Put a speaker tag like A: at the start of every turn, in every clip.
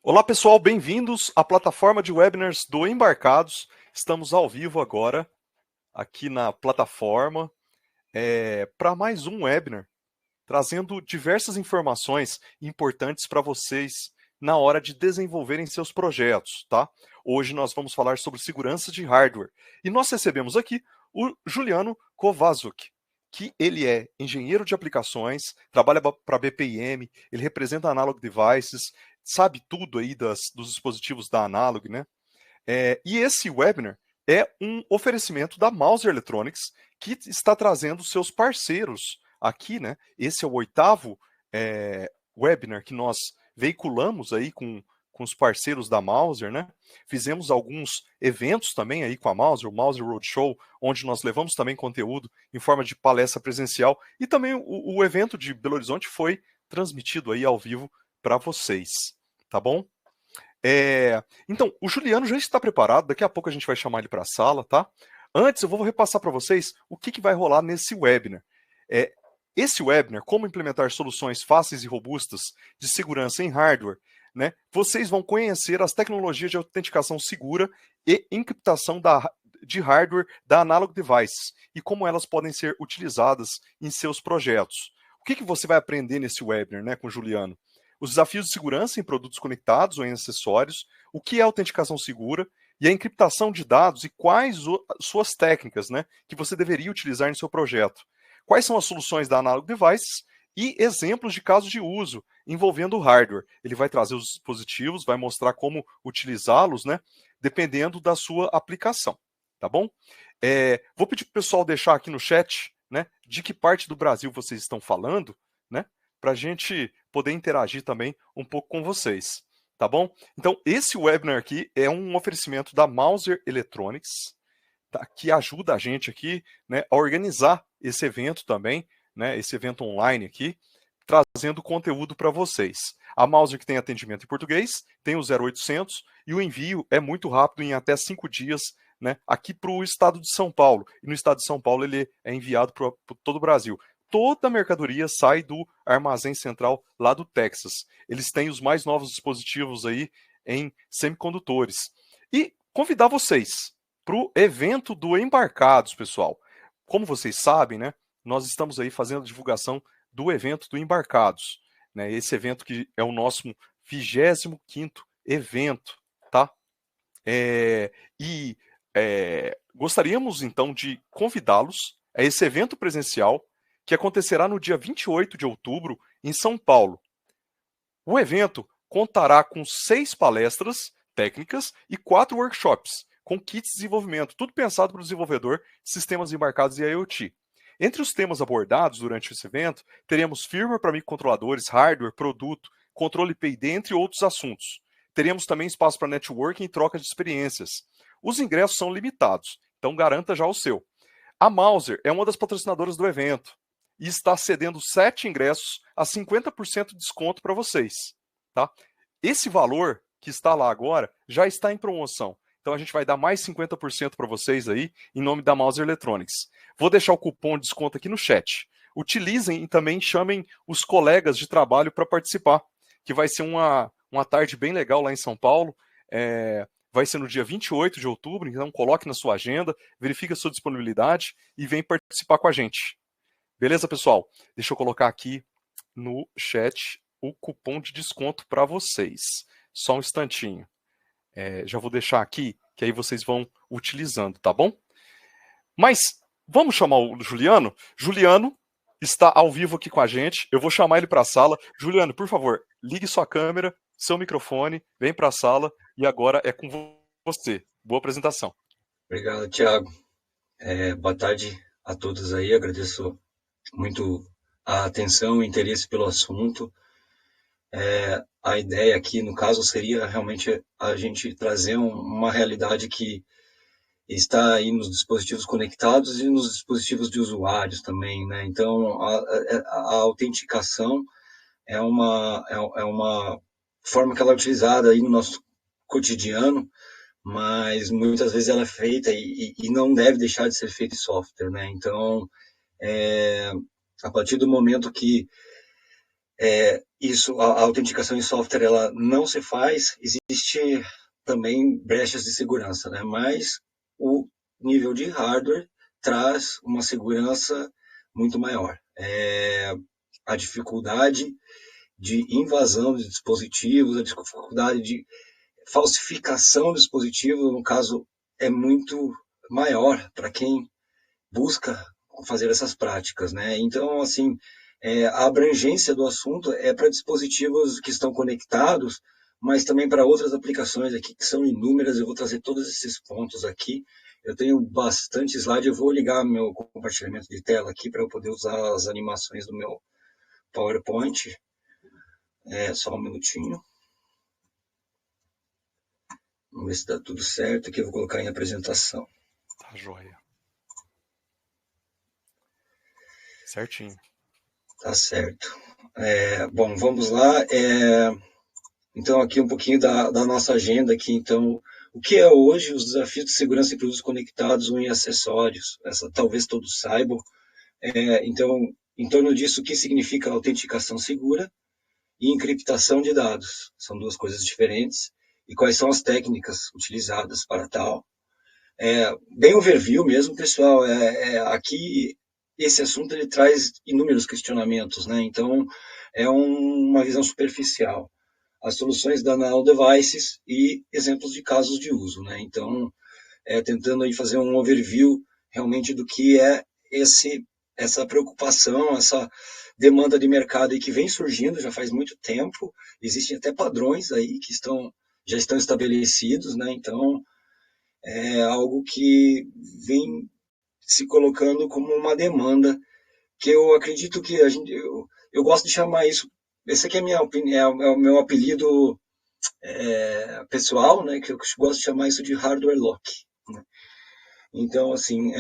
A: Olá pessoal, bem-vindos à plataforma de webinars do Embarcados. Estamos ao vivo agora, aqui na plataforma, para mais um webinar, trazendo diversas informações importantes para vocês na hora de desenvolverem seus projetos, tá? Hoje nós vamos falar sobre segurança de hardware. E nós recebemos aqui o Juliano Kovaczuk, que ele é engenheiro de aplicações, trabalha para a BPIM, ele representa a Analog Devices, sabe tudo aí dos dispositivos da Analog, né? E esse webinar é um oferecimento da Mouser Electronics, que está trazendo seus parceiros aqui, né? Esse é o oitavo webinar que nós veiculamos aí com os parceiros da Mouser, né? Fizemos alguns eventos também aí com a Mouser, o Mouser Roadshow, onde nós levamos também conteúdo em forma de palestra presencial, e também o evento de Belo Horizonte foi transmitido aí ao vivo para vocês, tá bom? Então, o Juliano já está preparado, daqui a pouco a gente vai chamar ele para a sala, tá? Antes, eu vou repassar para vocês o que vai rolar nesse webinar. Esse webinar, como implementar soluções fáceis e robustas de segurança em hardware, né? Vocês vão conhecer as tecnologias de autenticação segura e encriptação de hardware da Analog Devices e como elas podem ser utilizadas em seus projetos. O que você vai aprender nesse webinar, né, com o Juliano? Os desafios de segurança em produtos conectados ou em acessórios, o que é autenticação segura e a encriptação de dados e quais suas técnicas, né, que você deveria utilizar em seu projeto. Quais são as soluções da Analog Devices e exemplos de casos de uso envolvendo o hardware. Ele vai trazer os dispositivos, vai mostrar como utilizá-los, né, dependendo da sua aplicação, tá bom? Vou pedir para o pessoal deixar aqui no chat, né, de que parte do Brasil vocês estão falando, né, para a gente poder interagir também um pouco com vocês, tá bom? Então, esse webinar aqui é um oferecimento da Mouser Electronics, tá, que ajuda a gente aqui, né, a organizar esse evento também, né, esse evento online aqui, trazendo conteúdo para vocês. A Mouser que tem atendimento em português, tem o 0800 e o envio é muito rápido, em até 5 dias, né, aqui para o estado de São Paulo. E no estado de São Paulo ele é enviado para todo o Brasil. Toda a mercadoria sai do armazém central lá do Texas. Eles têm os mais novos dispositivos aí em semicondutores. E convidar vocês para o evento do Embarcados, pessoal. Como vocês sabem, né, nós estamos aí fazendo a divulgação do evento do Embarcados, né, esse evento que é o nosso 25º evento, tá? Gostaríamos então de convidá-los a esse evento presencial que acontecerá no dia 28 de outubro em São Paulo. O evento contará com 6 palestras técnicas e 4 workshops, com kits de desenvolvimento, tudo pensado para o desenvolvedor de sistemas embarcados e IoT. Entre os temas abordados durante esse evento, teremos firmware para microcontroladores, hardware, produto, controle PID, entre outros assuntos. Teremos também espaço para networking e troca de experiências. Os ingressos são limitados, então garanta já o seu. A Mouser é uma das patrocinadoras do evento e está cedendo 7 ingressos a 50% de desconto para vocês, tá? Esse valor que está lá agora já está em promoção. Então a gente vai dar mais 50% para vocês aí, em nome da Mouser Electronics. Vou deixar o cupom de desconto aqui no chat. Utilizem e também chamem os colegas de trabalho para participar, que vai ser uma tarde bem legal lá em São Paulo. Vai ser no dia 28 de outubro, então coloque na sua agenda, verifique a sua disponibilidade e vem participar com a gente. Beleza, pessoal? Deixa eu colocar aqui no chat o cupom de desconto para vocês. Só um instantinho. Já vou deixar aqui, que aí vocês vão utilizando, tá bom? Mas vamos chamar o Juliano? Juliano está ao vivo aqui com a gente. Eu vou chamar ele para a sala. Juliano, por favor, ligue sua câmera, seu microfone, vem para a sala e agora é com você. Boa apresentação.
B: Obrigado, Thiago. Boa tarde a todos aí. Agradeço muito a atenção e interesse pelo assunto. A ideia aqui, no caso, seria realmente a gente trazer uma realidade que está aí nos dispositivos conectados e nos dispositivos de usuários também, né? Então, a autenticação é uma forma que ela é utilizada aí no nosso cotidiano, mas muitas vezes ela é feita e não deve deixar de ser feita em software, né? Então, a partir do momento que a autenticação em software ela não se faz, existe também brechas de segurança, né? Mas o nível de hardware traz uma segurança muito maior. A dificuldade de invasão de dispositivos, a dificuldade de falsificação do dispositivo, no caso, é muito maior para quem busca fazer essas práticas, né? Então, assim, a abrangência do assunto é para dispositivos que estão conectados, mas também para outras aplicações aqui que são inúmeras. Eu vou trazer todos esses pontos aqui. Eu tenho bastante slide. Eu vou ligar meu compartilhamento de tela aqui para eu poder usar as animações do meu PowerPoint. Só um minutinho. Vamos ver se está tudo certo. Aqui eu vou colocar em apresentação.
A: Tá joia. Certinho.
B: Tá certo. Bom, vamos lá. Então, aqui um pouquinho da nossa agenda aqui. Então, o que é hoje os desafios de segurança em produtos conectados ou em acessórios? Talvez todos saibam. Então, em torno disso, o que significa autenticação segura e encriptação de dados? São duas coisas diferentes. E quais são as técnicas utilizadas para tal? Bem overview mesmo, pessoal. Aqui, esse assunto ele traz inúmeros questionamentos, né? Então, é uma visão superficial. As soluções da Now Devices e exemplos de casos de uso, né? Então, tentando aí fazer um overview realmente do que é essa preocupação, essa demanda de mercado aí que vem surgindo já faz muito tempo. Existem até padrões aí que já estão estabelecidos, né? Então, é algo que vem se colocando como uma demanda que eu acredito que eu gosto de chamar isso. Esse aqui é minha opinião, é o meu apelido pessoal, né? Que eu gosto de chamar isso de hardware lock. Né? Então, assim,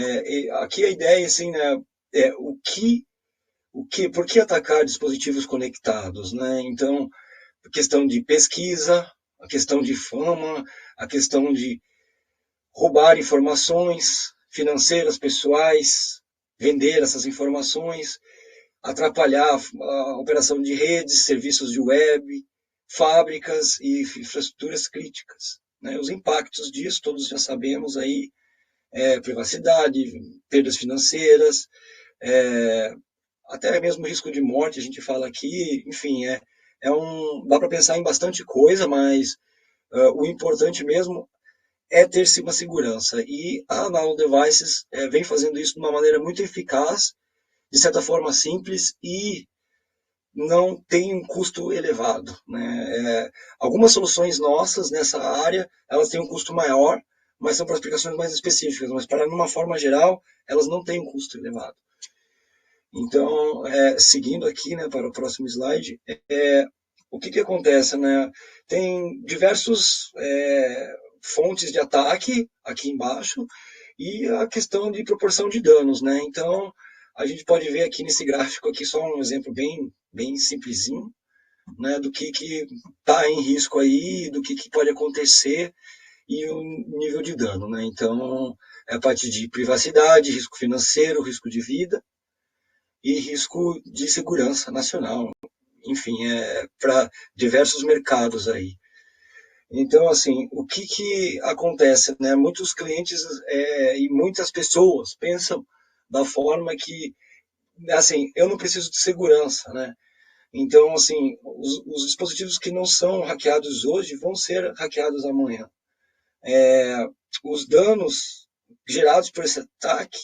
B: aqui a ideia, assim, né? Por que atacar dispositivos conectados, né? Então, a questão de pesquisa, a questão de fama, a questão de roubar informações financeiras, pessoais, vender essas informações, atrapalhar a operação de redes, serviços de web, fábricas e infraestruturas críticas. Né? Os impactos disso, todos já sabemos aí, privacidade, perdas financeiras, até mesmo risco de morte, a gente fala aqui, enfim, dá para pensar em bastante coisa, mas o importante mesmo é ter-se uma segurança. E a Now Devices vem fazendo isso de uma maneira muito eficaz, de certa forma simples e não tem um custo elevado. Né? Algumas soluções nossas nessa área, elas têm um custo maior, mas são para aplicações mais específicas, mas para uma forma geral, elas não têm um custo elevado. Então, seguindo aqui, né, para o próximo slide, o que acontece? Né? Tem diversos fontes de ataque aqui embaixo e a questão de proporção de danos. Né? Então, a gente pode ver aqui nesse gráfico aqui só um exemplo bem simplesinho, né, do que está em risco aí, do que pode acontecer e o nível de dano. Né? Então, é a parte de privacidade, risco financeiro, risco de vida e risco de segurança nacional. Enfim, para diversos mercados aí. Então, assim, o que acontece? Né? Muitos clientes e muitas pessoas pensam da forma que, assim, eu não preciso de segurança, né? Então, assim, os dispositivos que não são hackeados hoje vão ser hackeados amanhã. Os danos gerados por esse ataque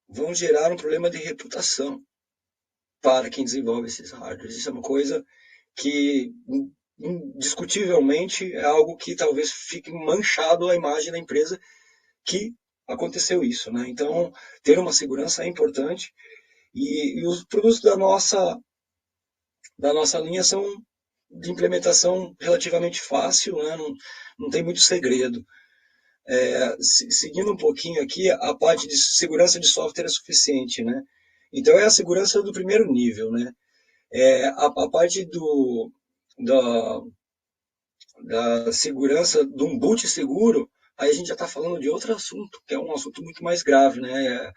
B: vão gerar um problema de reputação para quem desenvolve esses hardwares. Isso é uma coisa que, indiscutivelmente, é algo que talvez fique manchado a imagem da empresa que aconteceu isso. Né? Então, ter uma segurança é importante e os produtos da nossa linha são de implementação relativamente fácil, né? Não tem muito segredo. Seguindo um pouquinho aqui, a parte de segurança de software é suficiente. Né? Então, é a segurança do primeiro nível. Né? A parte da segurança de um boot seguro, aí a gente já está falando de outro assunto, que é um assunto muito mais grave, né?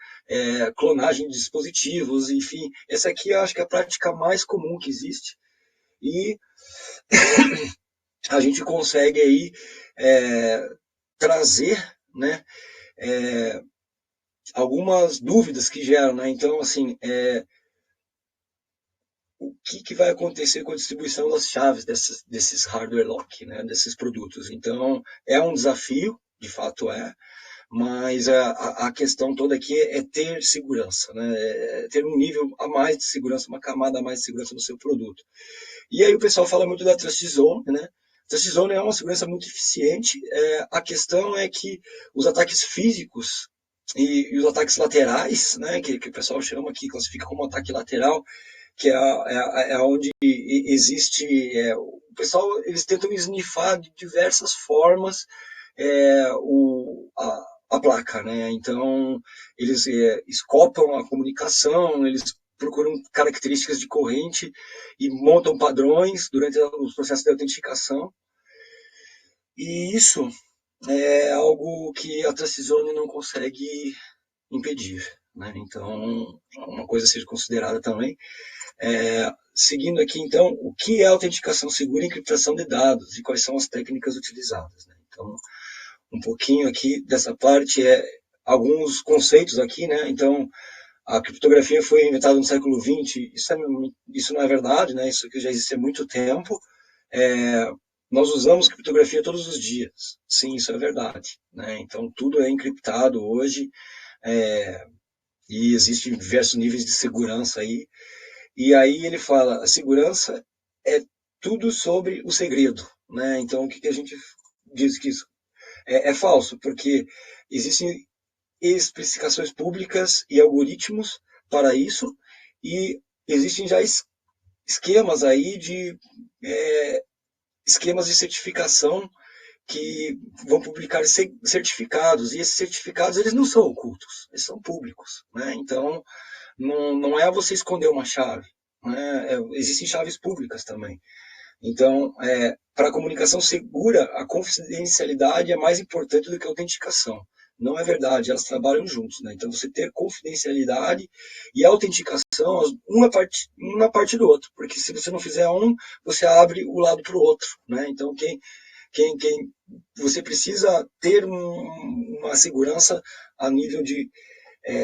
B: Clonagem de dispositivos, enfim. Essa aqui eu acho que é a prática mais comum que existe, e a gente consegue aí trazer, né, algumas dúvidas que geram, né? Então, assim, o que vai acontecer com a distribuição das chaves desses hardware lock, né, desses produtos? Então, é um desafio, de fato mas a questão toda aqui é ter segurança, né? É ter um nível a mais de segurança, uma camada a mais de segurança no seu produto. E aí o pessoal fala muito da Trust Zone, né? Trust Zone é uma segurança muito eficiente. A questão é que os ataques físicos e os ataques laterais, né, que o pessoal chama aqui, classifica como ataque lateral, que é onde existe... o pessoal, eles tentam esnifar de diversas formas a placa, né? Então, eles escopam a comunicação, eles procuram características de corrente e montam padrões durante os processos de autenticação. E isso é algo que a Trustzone não consegue impedir, né? Então, uma coisa a ser considerada também. Seguindo aqui, então, o que é autenticação segura e encriptação de dados e quais são as técnicas utilizadas, né? Então, um pouquinho aqui dessa parte alguns conceitos aqui, né? Então, a criptografia foi inventada no século XX, isso não é verdade, né? Isso aqui já existe há muito tempo. Nós usamos criptografia todos os dias, sim, isso é verdade, né? Então, tudo é encriptado hoje, e existem diversos níveis de segurança aí. E aí ele fala, a segurança é tudo sobre o segredo, né? Então, o que a gente diz que isso é falso, porque existem especificações públicas e algoritmos para isso, e existem já esquemas aí de esquemas de certificação que vão publicar certificados, e esses certificados eles não são ocultos, eles são públicos, né? Então, não é você esconder uma chave, né? Existem chaves públicas também. Então, para a comunicação segura, a confidencialidade é mais importante do que a autenticação. Não é verdade, elas trabalham juntos, né? Então, você ter confidencialidade e autenticação, uma parte do outro, porque se você não fizer um, você abre o lado para o outro, né? Então, você precisa ter uma segurança a nível de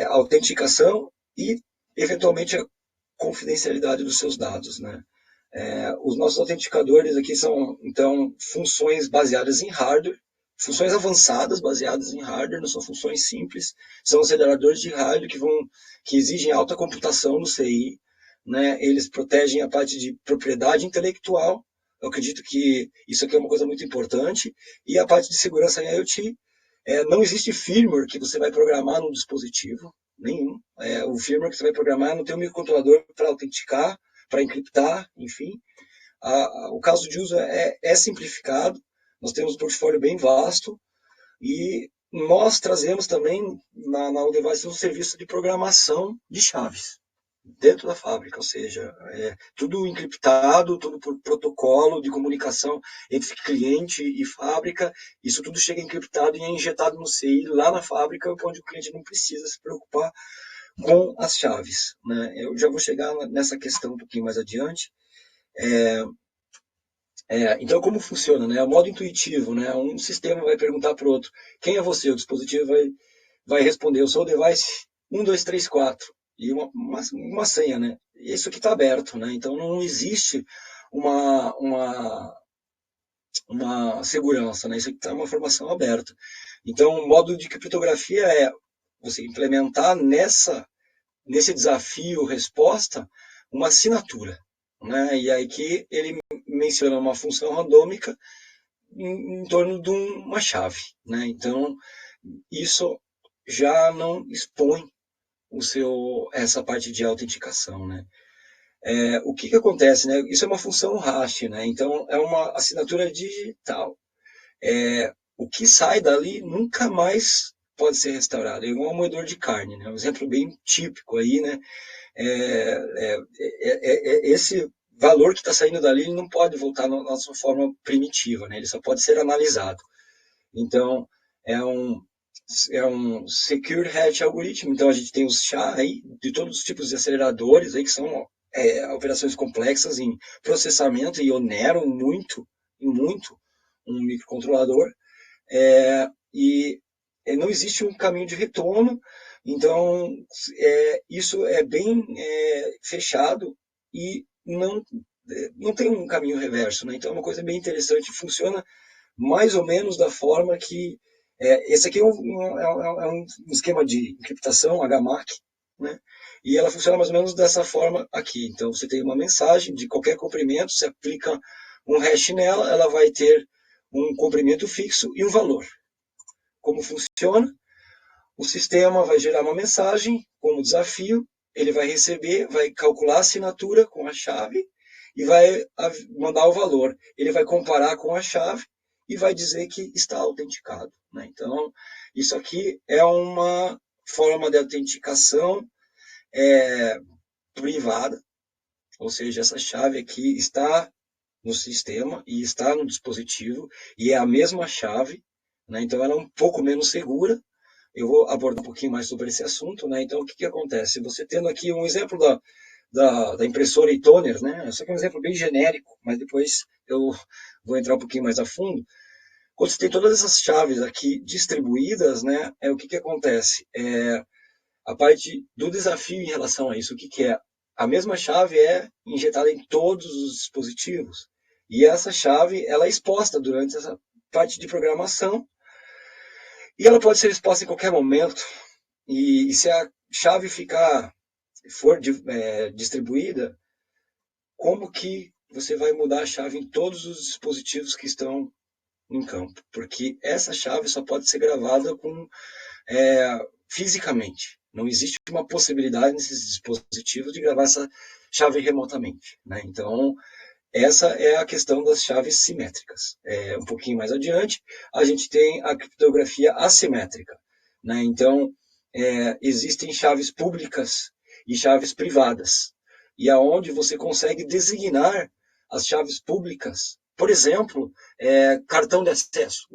B: autenticação e, eventualmente, a confidencialidade dos seus dados, né? Os nossos autenticadores aqui são, então, funções baseadas em hardware, funções avançadas baseadas em hardware, não são funções simples, são aceleradores de hardware que exigem alta computação no CI, né? Eles protegem a parte de propriedade intelectual, eu acredito que isso aqui é uma coisa muito importante, e a parte de segurança em IoT. Não existe firmware que você vai programar no dispositivo, nenhum. O firmware que você vai programar não tem um microcontrolador para autenticar, para encriptar, enfim. O caso de uso é simplificado, nós temos um portfólio bem vasto e nós trazemos também na On-Device um serviço de programação de chaves dentro da fábrica, ou seja, tudo encriptado, tudo por protocolo de comunicação entre cliente e fábrica, isso tudo chega encriptado e é injetado no CI lá na fábrica, onde o cliente não precisa se preocupar com as chaves, né? Eu já vou chegar nessa questão um pouquinho mais adiante. Então, como funciona, né? O modo intuitivo, né? Um sistema vai perguntar para o outro, quem é você? O dispositivo vai responder, eu sou o device 1234, e uma senha, né? Isso aqui está aberto, né? Então, não existe uma segurança, né? Isso aqui está uma informação aberta. Então, o modo de criptografia é você implementar nesse desafio-resposta uma assinatura, né? E aí que ele menciona uma função randômica em torno de uma chave, né? Então, isso já não expõe essa parte de autenticação, né? O que acontece, né? Isso é uma função hash, né? Então, é uma assinatura digital. O que sai dali nunca mais pode ser restaurado. É igual um moedor de carne, né? Um exemplo bem típico aí, né? Esse valor que está saindo dali ele não pode voltar na sua forma primitiva, né? Ele só pode ser analisado. Então, é um Secure Hash algoritmo. Então, a gente tem os SHA aí, de todos os tipos de aceleradores aí, que são operações complexas em processamento e oneram muito, e muito um microcontrolador, e não existe um caminho de retorno, então isso é bem fechado e não tem um caminho reverso, né? Então é uma coisa bem interessante, funciona mais ou menos da forma que esse aqui é um esquema de encriptação HMAC, né? E ela funciona mais ou menos dessa forma aqui. Então você tem uma mensagem de qualquer comprimento, você aplica um hash nela, ela vai ter um comprimento fixo e um valor. Como funciona? O sistema vai gerar uma mensagem como desafio, ele vai receber, vai calcular a assinatura com a chave e vai mandar o valor. Ele vai comparar com a chave e vai dizer que está autenticado, né? Então, isso aqui é uma forma de autenticação privada, ou seja, essa chave aqui está no sistema e está no dispositivo e é a mesma chave, né? Então ela é um pouco menos segura. Eu vou abordar um pouquinho mais sobre esse assunto, né? Então o que acontece? Você tendo aqui um exemplo da impressora e toner, né? Isso aqui é um exemplo bem genérico, mas depois eu vou entrar um pouquinho mais a fundo. Quando você tem todas essas chaves aqui distribuídas, né? O que acontece? A parte do desafio em relação a isso, o que é? A mesma chave é injetada em todos os dispositivos. E essa chave ela é exposta durante essa parte de programação. E ela pode ser exposta em qualquer momento. E se a chave for distribuída, como que você vai mudar a chave em todos os dispositivos que estão em campo? Porque essa chave só pode ser gravada fisicamente. Não existe uma possibilidade nesses dispositivos de gravar essa chave remotamente, né? Então, essa é a questão das chaves simétricas. Um pouquinho mais adiante, a gente tem a criptografia assimétrica, né? Então, existem chaves públicas e chaves privadas, e aonde você consegue designar as chaves públicas. Por exemplo, cartão de acesso.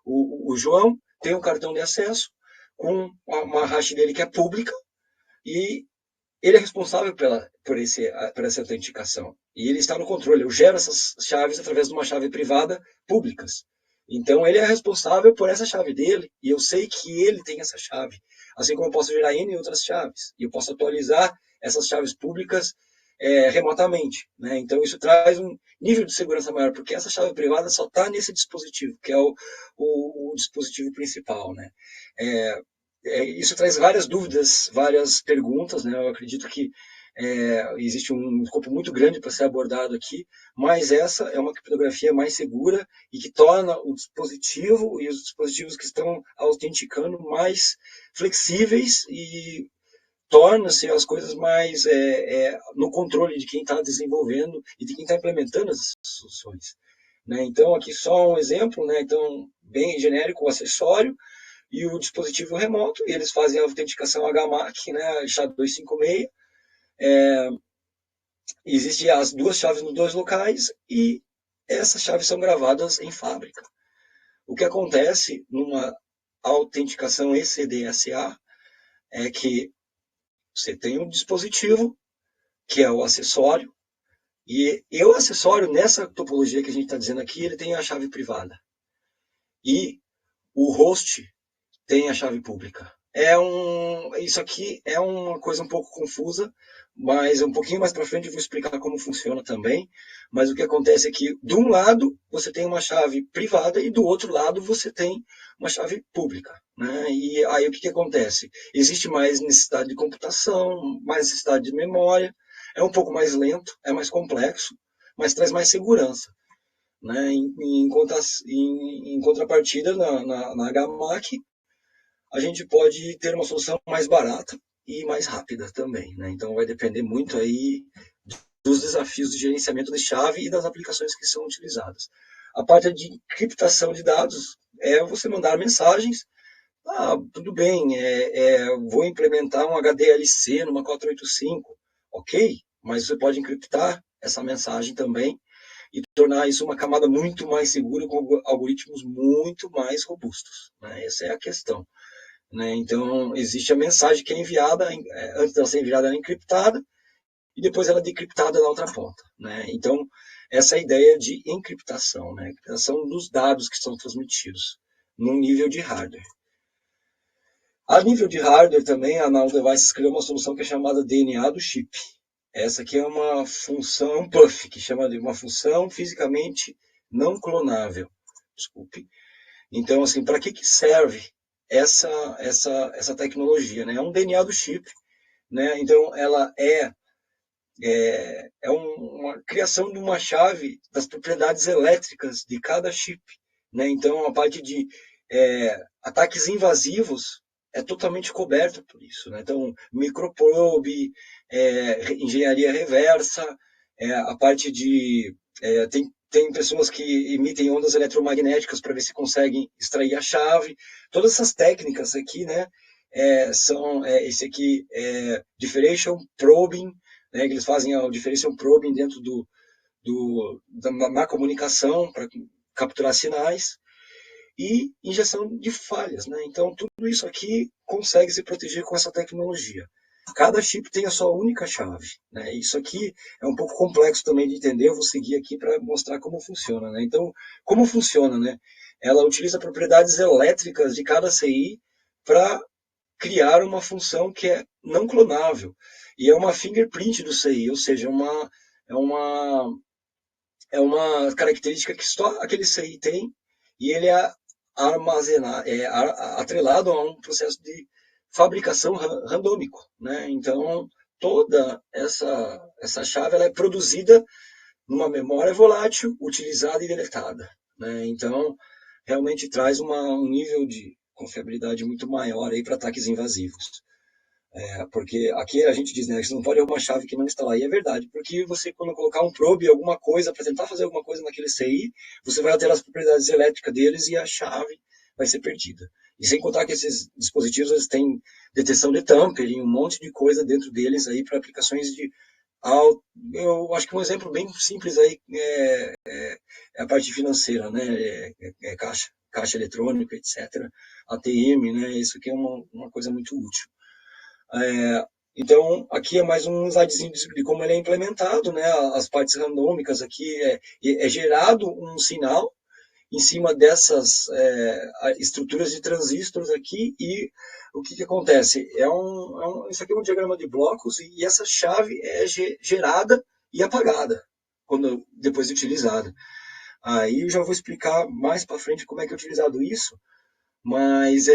B: O João tem um cartão de acesso com uma hash dele que é pública e ele é responsável por essa autenticação. E ele está no controle. Eu gero essas chaves através de uma chave privada públicas. Então, ele é responsável por essa chave dele, e eu sei que ele tem essa chave. Assim como eu posso gerar N outras chaves. E eu posso atualizar essas chaves públicas remotamente, né? Então, isso traz um nível de segurança maior, porque essa chave privada só está nesse dispositivo, que é o dispositivo principal, né? Isso traz várias dúvidas, várias perguntas, né? Eu acredito que existe um escopo muito grande para ser abordado aqui, mas essa é uma criptografia mais segura e que torna o dispositivo e os dispositivos que estão autenticando mais flexíveis e torna-se as coisas mais no controle de quem está desenvolvendo e de quem está implementando essas soluções, né? Então, aqui só um exemplo, né? Então, bem genérico, o acessório e o dispositivo remoto, e eles fazem a autenticação HMAC, né, SHA-256. Existem as duas chaves nos dois locais e essas chaves são gravadas em fábrica. O que acontece numa autenticação ECDSA é que você tem um dispositivo, que é o acessório, e o acessório, nessa topologia que a gente está dizendo aqui, ele tem a chave privada. E o host tem a chave pública. Isso aqui é uma coisa um pouco confusa, mas um pouquinho mais para frente eu vou explicar como funciona também. Mas o que acontece é que, de um lado, você tem uma chave privada e do outro lado você tem uma chave pública, né? E aí o que acontece? Existe mais necessidade de computação, mais necessidade de memória, é um pouco mais lento, é mais complexo, mas traz mais segurança, né? Em contrapartida, na HMAC, a gente pode ter uma solução mais barata e mais rápida também, né? Então vai depender muito aí dos desafios de gerenciamento de chave e das aplicações que são utilizadas. A parte de encriptação de dados é você mandar mensagens. Tudo bem, vou implementar um HDLC numa 485, ok, mas você pode encriptar essa mensagem também e tornar isso uma camada muito mais segura com algoritmos muito mais robustos, né? Essa é a questão, né? Então, existe a mensagem que é enviada, antes de ela ser enviada, ela é encriptada, e depois ela é decriptada na outra ponta, né? Então, essa é a ideia de encriptação, né? Encriptação dos dados que são transmitidos num nível de hardware. A nível de hardware também, a Nano Devices criou uma solução que é chamada DNA do chip. Essa aqui é uma função PUF, que chama de uma função fisicamente não clonável. Desculpe. Então, assim, para que serve essa tecnologia? Né? É um DNA do chip. Né? Então, ela é uma criação de uma chave das propriedades elétricas de cada chip. Né? Então, a parte de ataques invasivos é totalmente coberto por isso. Né? Então, microprobe, engenharia reversa, a parte de... tem pessoas que emitem ondas eletromagnéticas para ver se conseguem extrair a chave. Todas essas técnicas aqui, né, são esse aqui differential probing, né, que eles fazem o differential probing dentro na comunicação para capturar sinais e injeção de falhas. Né? Então, tudo isso aqui consegue se proteger com essa tecnologia. Cada chip tem a sua única chave. Né? Isso aqui é um pouco complexo também de entender, eu vou seguir aqui para mostrar como funciona. Né? Então, como funciona? Né? Ela utiliza propriedades elétricas de cada CI para criar uma função que é não clonável. E é uma fingerprint do CI, ou seja, é uma característica que só aquele CI tem e ele é atrelado a um processo de fabricação randômico. Né? Então, toda essa chave ela é produzida numa memória volátil, utilizada e deletada. Né? Então, realmente traz um nível de confiabilidade muito maior para ataques invasivos. Porque aqui a gente diz, né, que você não pode uma chave que não está lá. E é verdade, porque você, quando colocar um probe, alguma coisa, para tentar fazer alguma coisa naquele CI, você vai alterar as propriedades elétricas deles e a chave vai ser perdida. E sem contar que esses dispositivos eles têm detecção de tampering, um monte de coisa dentro deles aí para aplicações de... Eu acho que um exemplo bem simples aí é a parte financeira, né? Caixa eletrônica, etc. ATM, né? Isso aqui é uma coisa muito útil. Então, aqui é mais um slidezinho de como ele é implementado, né? As partes randômicas aqui é gerado um sinal em cima dessas estruturas de transistores aqui e o que acontece? Isso aqui é um diagrama de blocos e essa chave é gerada e apagada depois de utilizada. Aí eu já vou explicar mais para frente como é que é utilizado isso, mas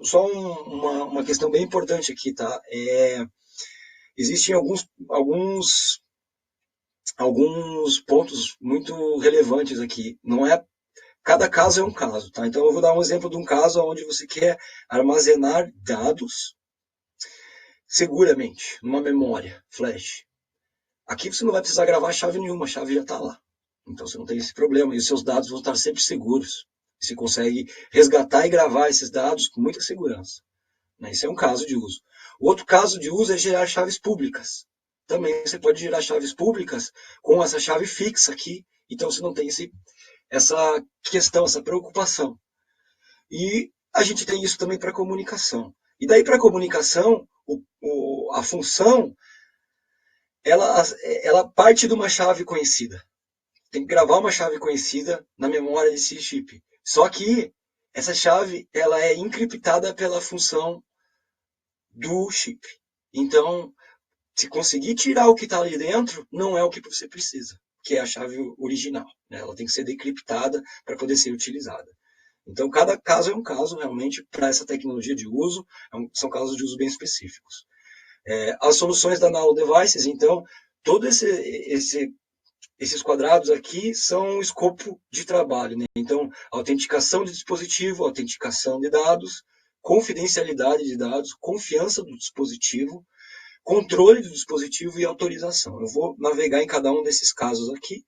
B: só uma questão bem importante aqui, tá? Existem alguns pontos muito relevantes aqui. Não é cada caso é um caso, tá? Então eu vou dar um exemplo de um caso onde você quer armazenar dados seguramente numa memória flash. Aqui você não vai precisar gravar chave nenhuma, a chave já está lá. Então você não tem esse problema e os seus dados vão estar sempre seguros. Você consegue resgatar e gravar esses dados com muita segurança. Esse é um caso de uso. O outro caso de uso é gerar chaves públicas. Também você pode gerar chaves públicas com essa chave fixa aqui. Então você não tem essa questão, essa preocupação. E a gente tem isso também para comunicação. E daí para comunicação, a função ela parte de uma chave conhecida. Tem que gravar uma chave conhecida na memória desse chip. Só que essa chave ela é encriptada pela função do chip. Então, se conseguir tirar o que está ali dentro, não é o que você precisa, que é a chave original. Né? Ela tem que ser decriptada para poder ser utilizada. Então, cada caso é um caso, realmente, para essa tecnologia de uso, são casos de uso bem específicos. As soluções da Nano Devices, então, todos esses quadrados aqui são o escopo de trabalho. Né? Então, autenticação de dispositivo, autenticação de dados, confidencialidade de dados, confiança do dispositivo, controle do dispositivo e autorização. Eu vou navegar em cada um desses casos aqui.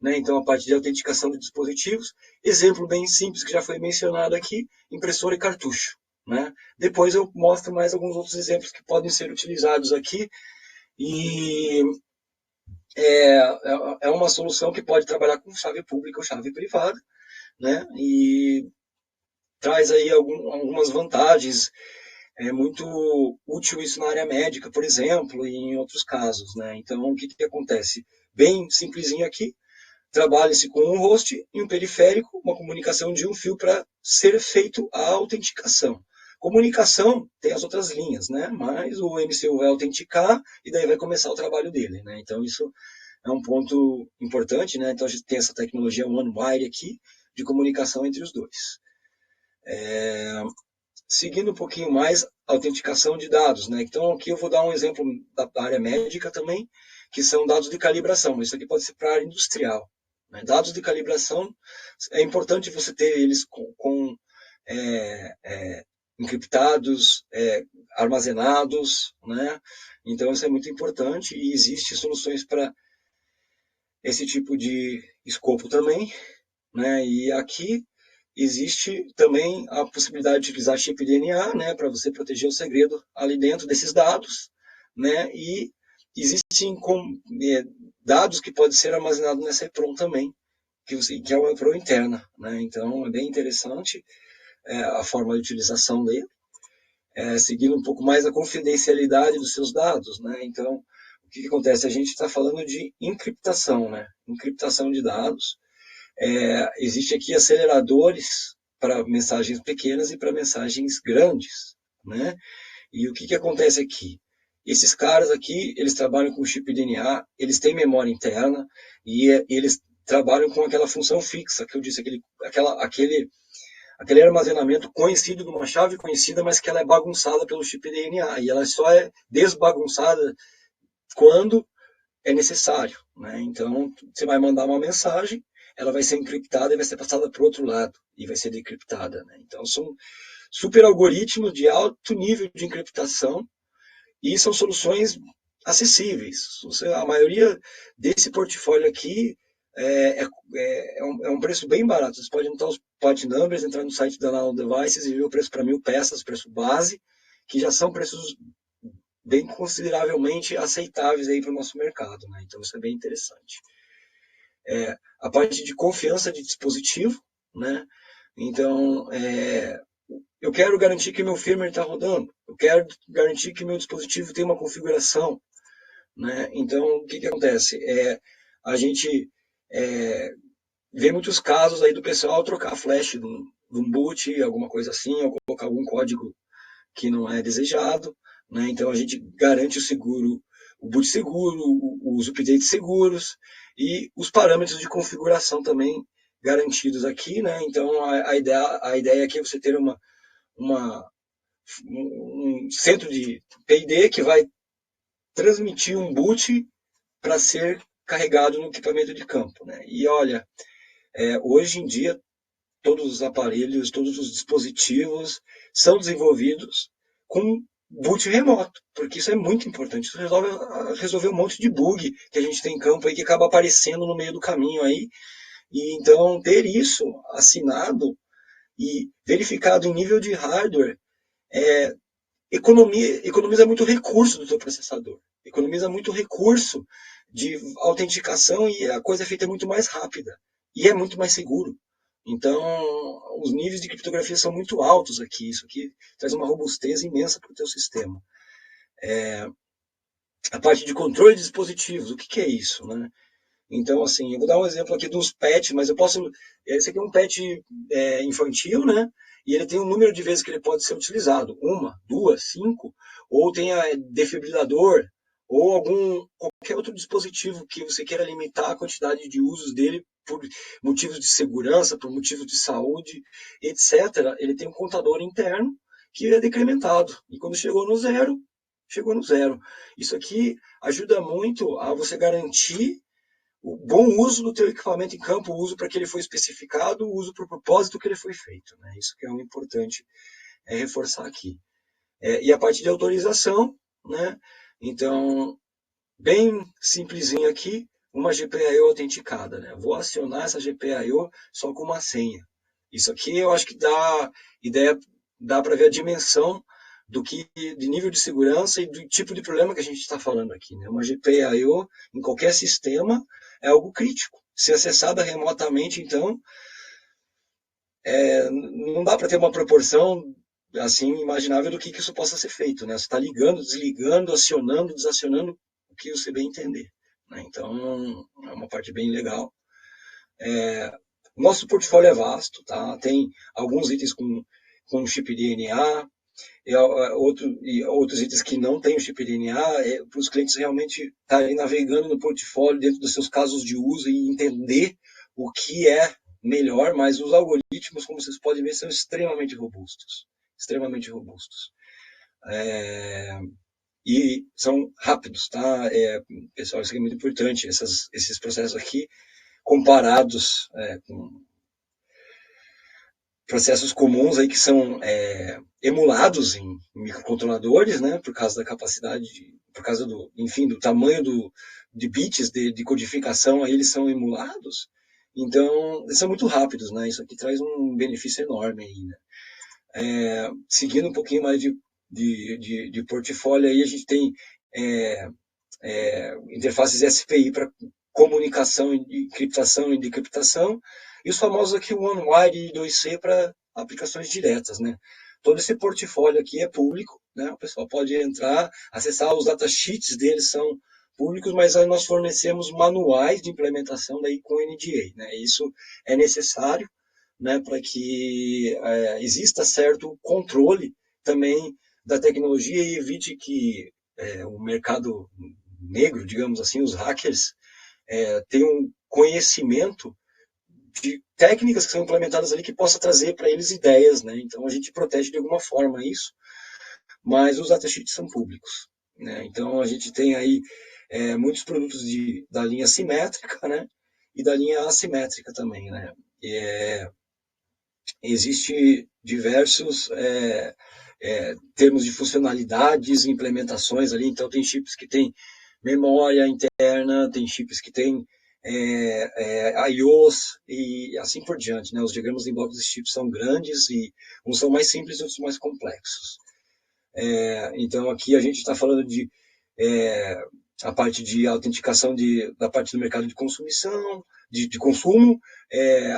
B: Né? Então, a parte de autenticação de dispositivos, exemplo bem simples que já foi mencionado aqui, impressora e cartucho. Né? Depois eu mostro mais alguns outros exemplos que podem ser utilizados aqui e é uma solução que pode trabalhar com chave pública ou chave privada, né? E traz aí algumas vantagens é muito útil isso na área médica, por exemplo, e em outros casos, né? Então, o que, que acontece? Bem simplesinho aqui, trabalha-se com um host e um periférico, uma comunicação de um fio para ser feito a autenticação. Comunicação tem as outras linhas, né? Mas o MCU vai autenticar e daí vai começar o trabalho dele, né? Então, isso é um ponto importante, né? Então, a gente tem essa tecnologia OneWire aqui de comunicação entre os dois. Seguindo um pouquinho mais, autenticação de dados, né? Então, aqui eu vou dar um exemplo da área médica também, que são dados de calibração. Isso aqui pode ser para a área industrial. Né? Dados de calibração, é importante você ter eles com encriptados, armazenados, né? Então, isso é muito importante e existem soluções para esse tipo de escopo também, né? E aqui existe também a possibilidade de utilizar chip DNA, né, para você proteger o segredo ali dentro desses dados, né? E existem dados que podem ser armazenados nessa EPROM também, que é uma EPROM interna, né? Então é bem interessante a forma de utilização dele, seguindo um pouco mais a confidencialidade dos seus dados, né? Então o que acontece? A gente está falando de encriptação, né? Encriptação de dados. Existe aqui aceleradores para mensagens pequenas e para mensagens grandes, né? E o que acontece aqui? Esses caras aqui, eles trabalham com chip DNA, eles têm memória interna e eles trabalham com aquela função fixa que eu disse, aquele armazenamento conhecido de uma chave conhecida, mas que ela é bagunçada pelo chip DNA e ela só é desbagunçada quando é necessário, né? Então, você vai mandar uma mensagem, ela vai ser encriptada e vai ser passada para o outro lado e vai ser decriptada, né? Então, são super algoritmos de alto nível de encriptação e são soluções acessíveis. A maioria desse portfólio aqui é um preço bem barato. Vocês podem notar os part numbers, entrar no site da Nano Devices e ver o preço para 1000 peças, preço base, que já são preços bem consideravelmente aceitáveis aí para o nosso mercado, né? Então isso é bem interessante. A parte de confiança de dispositivo, né? Então eu quero garantir que meu firmware está rodando, eu quero garantir que meu dispositivo tem uma configuração, né? Então o que acontece? A gente vê muitos casos aí do pessoal trocar flash de um boot, alguma coisa assim, ou colocar algum código que não é desejado, né? Então a gente garante o seguro, o boot seguro, os updates seguros e os parâmetros de configuração também garantidos aqui, né? Então a ideia aqui é você ter um centro de P&D que vai transmitir um boot para ser carregado no equipamento de campo, né? E olha, hoje em dia todos os aparelhos, todos os dispositivos são desenvolvidos com boot remoto, porque isso é muito importante. Isso resolve um monte de bug que a gente tem em campo aí que acaba aparecendo no meio do caminho aí. E então ter isso assinado e verificado em nível de hardware economiza muito recurso do seu processador, economiza muito recurso de autenticação e a coisa é feita muito mais rápida e é muito mais seguro. Então, os níveis de criptografia são muito altos aqui. Isso aqui traz uma robustez imensa para o teu sistema. A parte de controle de dispositivos, o que é isso, né? Então, assim, eu vou dar um exemplo aqui dos pets, mas eu posso... Esse aqui é um pet infantil, né? E ele tem um número de vezes que ele pode ser utilizado. 1, 2, 5, ou tem defibrilador, ou qualquer outro dispositivo que você queira limitar a quantidade de usos dele por motivos de segurança, por motivos de saúde, etc. Ele tem um contador interno que é decrementado. E quando chegou no zero, chegou no zero. Isso aqui ajuda muito a você garantir o bom uso do teu equipamento em campo, o uso para que ele foi especificado, o uso para o propósito que ele foi feito, né? Isso que é importante reforçar aqui. E a parte de autorização, né? Então, bem simplesinho aqui, uma GPIO autenticada, né? Vou acionar essa GPIO só com uma senha. Isso aqui eu acho que dá para ver a dimensão de nível de segurança e do tipo de problema que a gente está falando aqui, né? Uma GPIO em qualquer sistema é algo crítico. Se acessada remotamente, então, não dá para ter uma proporção assim imaginável do que isso possa ser feito, né? Você está ligando, desligando, acionando, desacionando o que você bem entender, né? Então é uma parte bem legal. Nosso portfólio é vasto, tá? Tem alguns itens com chip DNA e outros itens que não têm o chip DNA, para os clientes realmente estarem navegando no portfólio dentro dos seus casos de uso e entender o que é melhor, mas os algoritmos, como vocês podem ver, são extremamente robustos. Extremamente robustos. E são rápidos, tá? Pessoal, isso é muito importante. Esses processos aqui, comparados com processos comuns aí que são emulados em microcontroladores, né, por causa da capacidade, por causa do tamanho de bits de codificação, aí eles são emulados. Então, eles são muito rápidos, né? Isso aqui traz um benefício enorme aí, né? Seguindo um pouquinho mais de portfólio, aí a gente tem interfaces SPI para comunicação, encriptação e decriptação, e os famosos aqui OneWire e 2C para aplicações diretas, né? Todo esse portfólio aqui é público, né? O pessoal pode entrar, acessar os datasheets deles, são públicos, mas aí nós fornecemos manuais de implementação daí com NDA, né? Isso é necessário, né, para que exista certo controle também da tecnologia e evite que o mercado negro, digamos assim, os hackers, tenham um conhecimento de técnicas que são implementadas ali que possa trazer para eles ideias, né? Então a gente protege de alguma forma isso, mas os datasheets são públicos, né? Então a gente tem aí muitos produtos da linha simétrica, né? E da linha assimétrica também, né? Existe diversos termos de funcionalidades, implementações ali, então tem chips que tem memória interna, tem chips que tem I/Os e assim por diante, né? Os diagramas em blocos de chips são grandes e uns são mais simples e outros mais complexos. Então aqui a gente está falando de a parte de autenticação da parte do mercado de consumição, de consumo,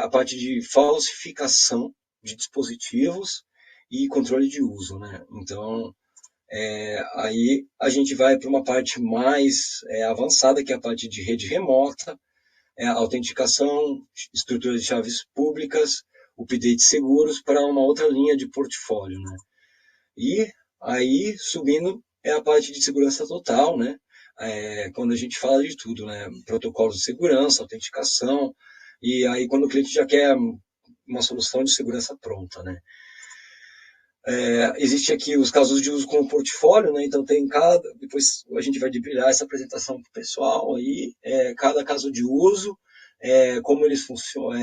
B: a parte de falsificação de dispositivos e controle de uso, né? Então, aí a gente vai para uma parte mais avançada, que é a parte de rede remota, autenticação, estrutura de chaves públicas, update seguros para uma outra linha de portfólio, né? E aí, subindo, é a parte de segurança total, né? Quando a gente fala de tudo, né? Protocolos de segurança, autenticação, e aí quando o cliente já quer uma solução de segurança pronta, né? Existe aqui os casos de uso com o portfólio, né? Então depois a gente vai debulhar essa apresentação para o pessoal aí, cada caso de uso, como eles funcionam,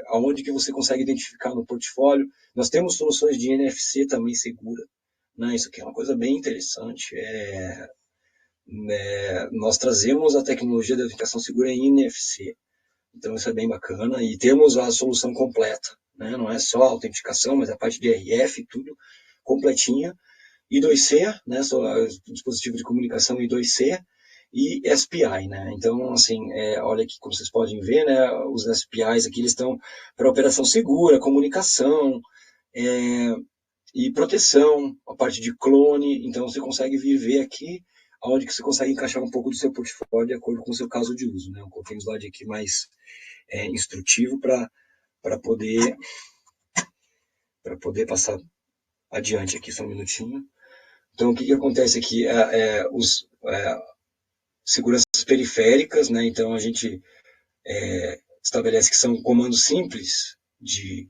B: aonde que você consegue identificar no portfólio. Nós temos soluções de NFC também segura, né? Isso aqui é uma coisa bem interessante. Nós trazemos a tecnologia de autenticação segura em NFC, então isso é bem bacana, e temos a solução completa, né? Não é só a autenticação, mas a parte de RF, tudo completinha, I2C, né? Dispositivo de comunicação I2C, e SPI, né? Então, assim, olha aqui como vocês podem ver, né? Os SPIs aqui, eles estão para operação segura, comunicação, e proteção, a parte de clone, então você consegue ver aqui onde que você consegue encaixar um pouco do seu portfólio de acordo com o seu caso de uso, né? Eu coloquei um slide aqui mais instrutivo para poder passar adiante aqui, só um minutinho. Então, o que acontece aqui? Seguranças periféricas, né? Então, a gente estabelece que são comandos simples de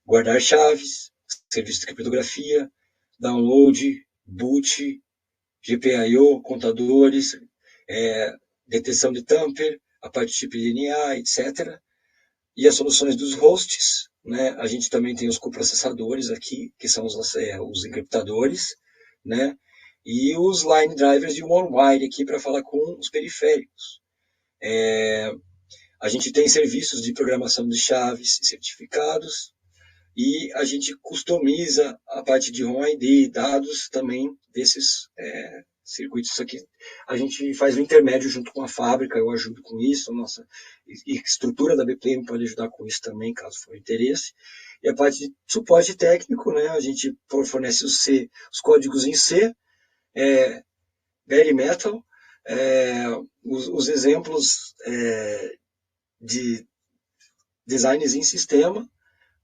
B: guardar chaves, serviço de criptografia, download, boot, GPIO, contadores, detecção de tamper, a parte de chip DNA, etc. E as soluções dos hosts, né? A gente também tem os coprocessadores aqui, que são os encriptadores, né? E os line drivers de OneWire aqui para falar com os periféricos. A gente tem serviços de programação de chaves e certificados, e a gente customiza a parte de ROM ID, dados também desses circuitos. Isso aqui a gente faz o intermédio junto com a fábrica, eu ajudo com isso, a nossa estrutura da BPM pode ajudar com isso também, caso for interesse. E a parte de suporte técnico, né, a gente fornece os códigos em C, bare metal, os exemplos de designs em sistema,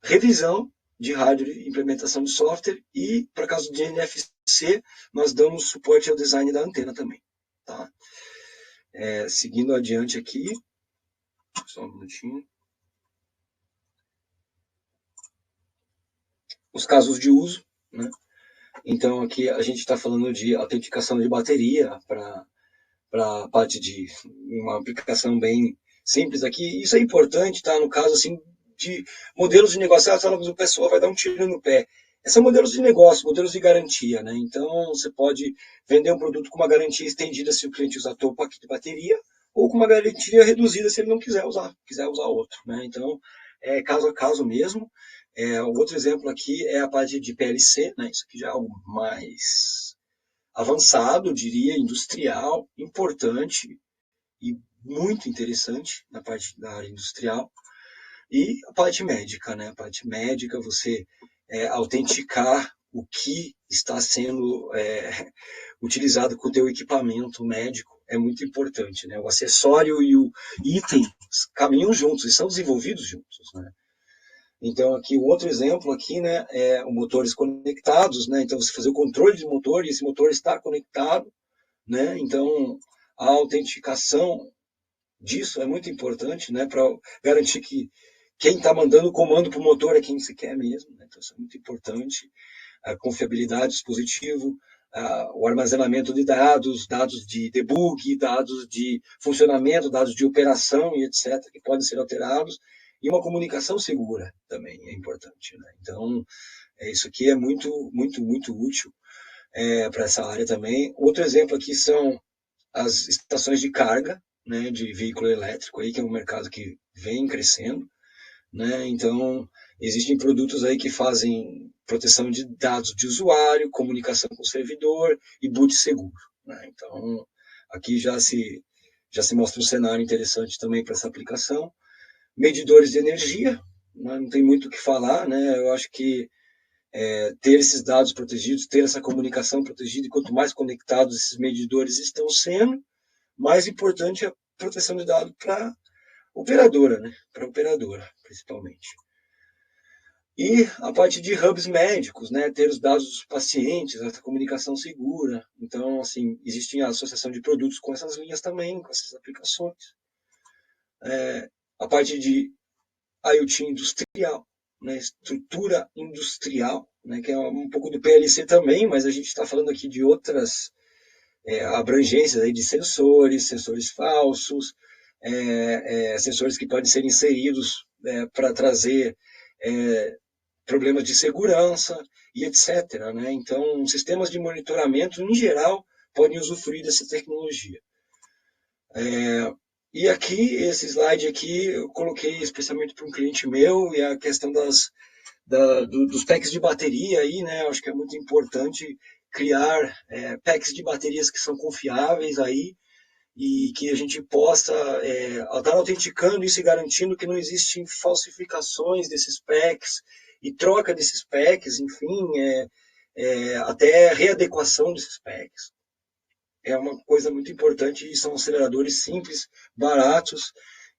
B: revisão de hardware e implementação de software, e, para caso de NFC, nós damos suporte ao design da antena também. Tá? Seguindo adiante aqui, só um minutinho. Os casos de uso, né? Então, aqui a gente está falando de autenticação de bateria para a parte de uma aplicação bem simples aqui. Isso é importante, tá? No caso, assim, de modelos de negócio, o pessoal vai dar um tiro no pé. São modelos de negócio, modelos de garantia, né? Então, você pode vender um produto com uma garantia estendida se o cliente usar todo o pacote de bateria, ou com uma garantia reduzida se ele não quiser usar outro, né? Então, caso a caso mesmo. O outro exemplo aqui é a parte de PLC, né? Isso aqui já é algo mais avançado, diria, industrial, importante e muito interessante na parte da área industrial. E a parte médica, né? A parte médica, você autenticar o que está sendo utilizado com o teu equipamento médico é muito importante, né? O acessório e o item caminham juntos e são desenvolvidos juntos, né? Então, aqui, o outro exemplo aqui, né, é os motores conectados, né? Então, você fazer o controle de motor e esse motor está conectado, né? Então, a autenticação disso é muito importante, né, para garantir que quem está mandando o comando para o motor é quem se quer mesmo, né? Então, isso é muito importante. A confiabilidade do dispositivo, o armazenamento de dados, dados de debug, dados de funcionamento, dados de operação e etc., que podem ser alterados. E uma comunicação segura também é importante, né? Então, isso aqui é muito, muito, muito útil para essa área também. Outro exemplo aqui são as estações de carga, né, de veículo elétrico, aí, que é um mercado que vem crescendo, né? Então, existem produtos aí que fazem proteção de dados de usuário, comunicação com o servidor e boot seguro, né? Então, aqui já se mostra um cenário interessante também para essa aplicação. Medidores de energia, não tem muito o que falar, né? Eu acho que ter esses dados protegidos, ter essa comunicação protegida, e quanto mais conectados esses medidores estão sendo, mais importante é a proteção de dados para operadora, né? Para operadora, principalmente. E a parte de hubs médicos, né? Ter os dados dos pacientes, essa comunicação segura. Então, assim, existe a associação de produtos com essas linhas também, com essas aplicações. A parte de IoT industrial, né? Estrutura industrial, né? Que é um pouco do PLC também, mas a gente está falando aqui de outras abrangências aí de sensores falsos, sensores que podem ser inseridos para trazer problemas de segurança e etc., né? Então, sistemas de monitoramento, em geral, podem usufruir dessa tecnologia. E aqui, esse slide aqui, eu coloquei especialmente para um cliente meu, e a questão dos packs de bateria aí, né? Eu acho que é muito importante criar packs de baterias que são confiáveis aí, e que a gente possa estar autenticando isso e garantindo que não existem falsificações desses packs e troca desses packs, enfim, até readequação desses packs. É uma coisa muito importante, e são aceleradores simples, baratos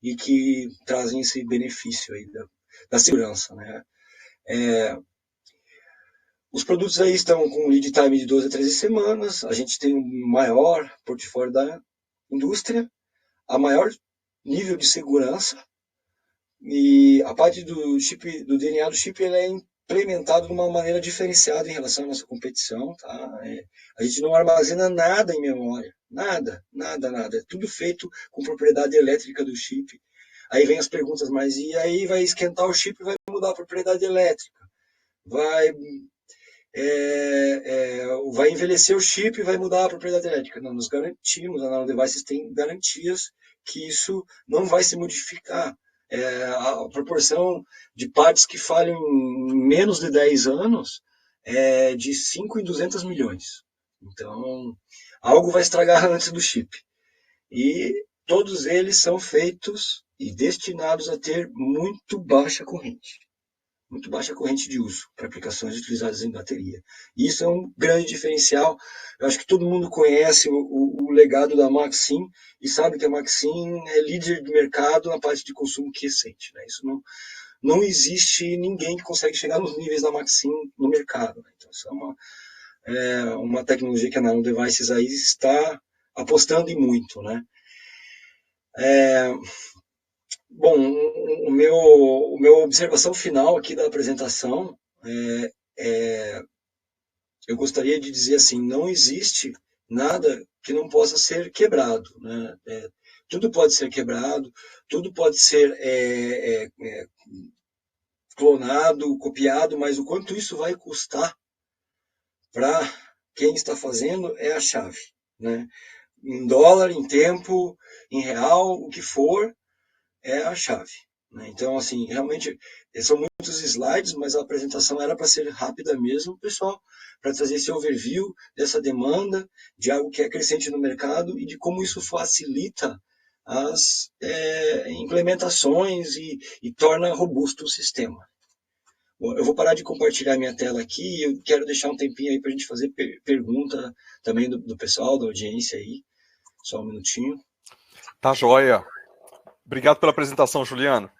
B: e que trazem esse benefício aí da segurança, né? Os produtos aí estão com lead time de 12 a 13 semanas, a gente tem o maior portfólio da indústria, a maior nível de segurança, e a parte do chip, do DNA do chip, ele é implementado de uma maneira diferenciada em relação à nossa competição, tá? A gente não armazena nada em memória, nada. É tudo feito com propriedade elétrica do chip. Aí vem as perguntas, mas e aí vai esquentar o chip e vai mudar a propriedade elétrica? Vai envelhecer o chip e vai mudar a propriedade elétrica? Não, nos garantimos, a Nano Devices tem garantias que isso não vai se modificar. A proporção de partes que falham em menos de 10 anos é de 5 em 200 milhões. Então, algo vai estragar antes do chip. E todos eles são feitos e destinados a ter muito baixa corrente de uso para aplicações utilizadas em bateria. E isso é um grande diferencial. Eu acho que todo mundo conhece o legado da Maxim e sabe que a Maxim é líder de mercado na parte de consumo quiescente. Né? Isso não existe ninguém que consegue chegar nos níveis da Maxim no mercado. Né? Então, isso é uma tecnologia que a Nano Devices aí está apostando em muito. Né? Bom, o meu observação final aqui da apresentação eu gostaria de dizer assim, não existe nada que não possa ser quebrado, né? Tudo pode ser quebrado, tudo pode ser clonado, copiado, mas o quanto isso vai custar para quem está fazendo é a chave, né? Em dólar, em tempo, em real, o que for, é a chave. Né? Então, assim, realmente, são muitos slides, mas a apresentação era para ser rápida mesmo, pessoal, para trazer esse overview dessa demanda, de algo que é crescente no mercado e de como isso facilita as implementações e torna robusto o sistema. Bom, eu vou parar de compartilhar minha tela aqui e eu quero deixar um tempinho aí para a gente fazer pergunta também do pessoal, da audiência aí. Só um minutinho.
A: Tá joia. Obrigado pela apresentação, Juliano.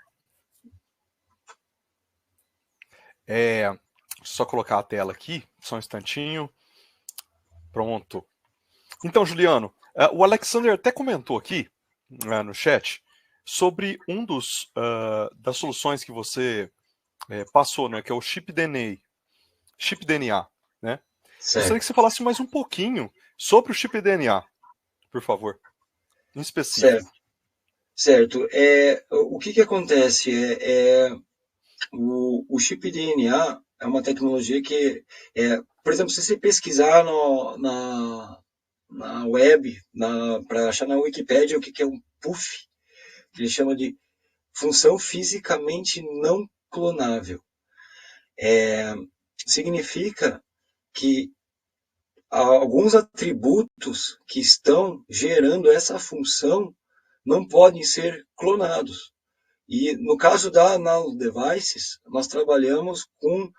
A: Só colocar a tela aqui, só um instantinho. Pronto. Então, Juliano, o Alexander até comentou aqui no chat sobre um das soluções que você passou, né, que é o chip DNA, né? Gostaria que você falasse mais um pouquinho sobre o chip DNA, por favor, em específico.
B: Certo. O que acontece? O chip DNA é uma tecnologia que, por exemplo, se você pesquisar na web, para achar na Wikipédia o que é um PUF, que ele chama de função fisicamente não clonável. Significa que alguns atributos que estão gerando essa função não podem ser clonados. E no caso da Nano Devices, nós trabalhamos com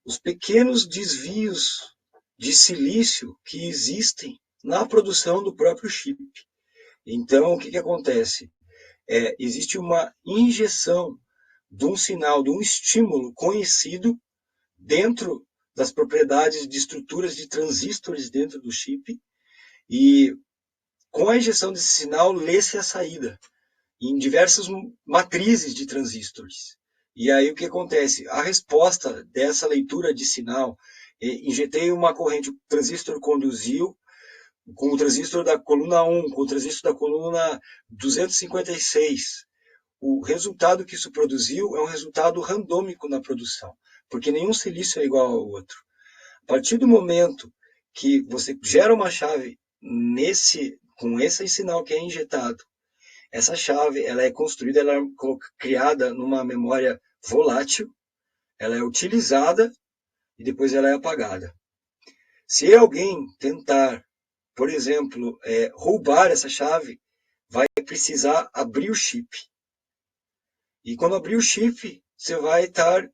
B: os pequenos desvios de silício que existem na produção do próprio chip. Então, o que acontece? Existe uma injeção de um sinal, de um estímulo conhecido dentro das propriedades de estruturas de transistores dentro do chip, e com a injeção desse sinal, lê-se a saída em diversas matrizes de transistores. E aí o que acontece? A resposta dessa leitura de sinal, injetei uma corrente, o transistor conduziu, com o transistor da coluna 1, com o transistor da coluna 256. O resultado que isso produziu é um resultado randômico na produção, porque nenhum silício é igual ao outro. A partir do momento que você gera uma chave com esse sinal que é injetado, essa chave ela é construída, ela é criada numa memória volátil, ela é utilizada e depois ela é apagada. Se alguém tentar, por exemplo, roubar essa chave, vai precisar abrir o chip. E quando abrir o chip, você vai estar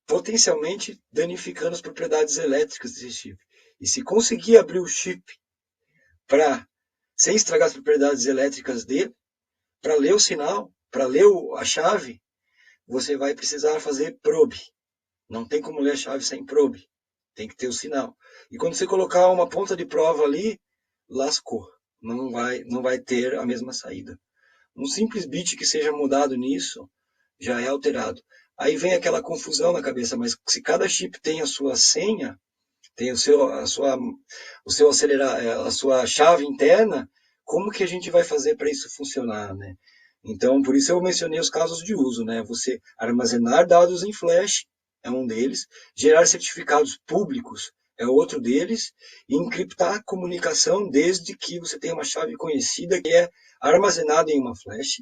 B: potencialmente danificando as propriedades elétricas desse chip. E se conseguir abrir o chip sem estragar as propriedades elétricas dele, para ler o sinal, para ler a chave, você vai precisar fazer probe. Não tem como ler a chave sem probe. Tem que ter o sinal. E quando você colocar uma ponta de prova ali, lascou. Não vai ter a mesma saída. Um simples bit que seja mudado nisso já é alterado. Aí vem aquela confusão na cabeça, mas se cada chip tem a sua senha, tem a sua chave interna, como que a gente vai fazer para isso funcionar, né? Então, por isso eu mencionei os casos de uso, né? Você armazenar dados em flash é um deles, gerar certificados públicos é outro deles, e encriptar a comunicação desde que você tenha uma chave conhecida que é armazenada em uma flash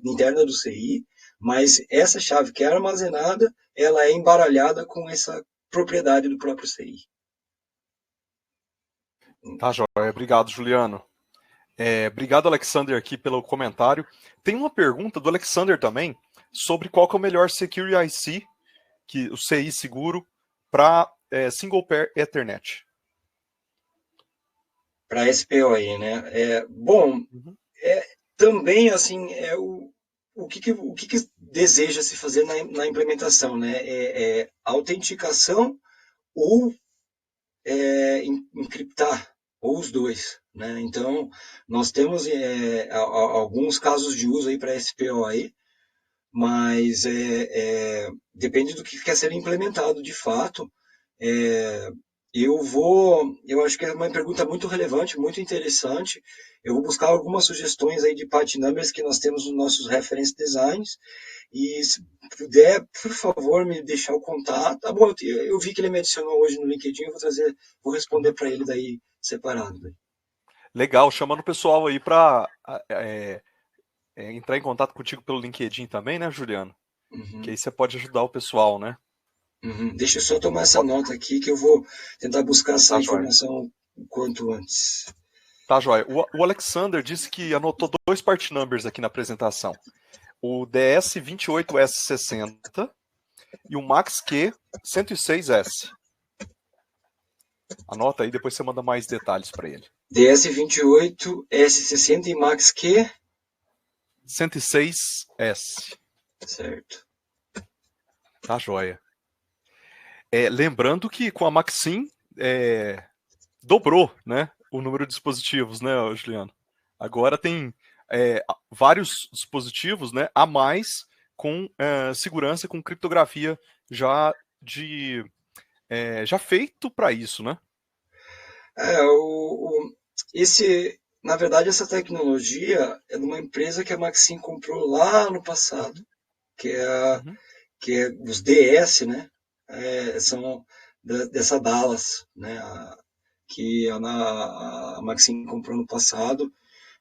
B: interna do CI, mas essa chave que é armazenada, ela é embaralhada com essa propriedade do próprio CI.
A: Tá, joia. Obrigado, Juliano. Obrigado, Alexander, aqui pelo comentário. Tem uma pergunta do Alexander também sobre qual que é o melhor Secure IC, o CI seguro, para Single Pair Ethernet.
B: Para SPOE, né? Bom,
A: Uhum.
B: também, assim, o que deseja se fazer na implementação, né? Autenticação ou encriptar, ou os dois, né? Então, nós temos alguns casos de uso aí para SPOE, mas depende do que quer ser implementado de fato. É, eu acho que é uma pergunta muito relevante, muito interessante. Eu vou buscar algumas sugestões aí de part numbers que nós temos nos nossos reference designs. E se puder, por favor, me deixar o contato. Tá bom, eu vi que ele me adicionou hoje no LinkedIn, eu vou responder para ele daí separado.
A: Legal, chamando o pessoal aí para entrar em contato contigo pelo LinkedIn também, né, Juliano? Que aí você pode ajudar o pessoal, né?
B: Deixa eu só tomar essa nota aqui que eu vou tentar buscar essa
A: Tá, joia.
B: informação o quanto antes.
A: Tá, joia. O Alexander disse que anotou 2 part numbers aqui na apresentação. O DS28S60 e o MaxQ 106S. Anota aí, depois você manda mais detalhes para ele.
B: DS28, S60 e Max Q?
A: 106S.
B: Certo.
A: Tá, joia. Lembrando que com a Maxim dobrou, né, o número de dispositivos, né, Juliano? Agora tem vários dispositivos, né, a mais com segurança, com criptografia já já feito para isso, né?
B: Na verdade, essa tecnologia é de uma empresa que a Maxim comprou lá no passado, que é os DS, né? São dessa Dallas, né? Que a Maxim comprou no passado.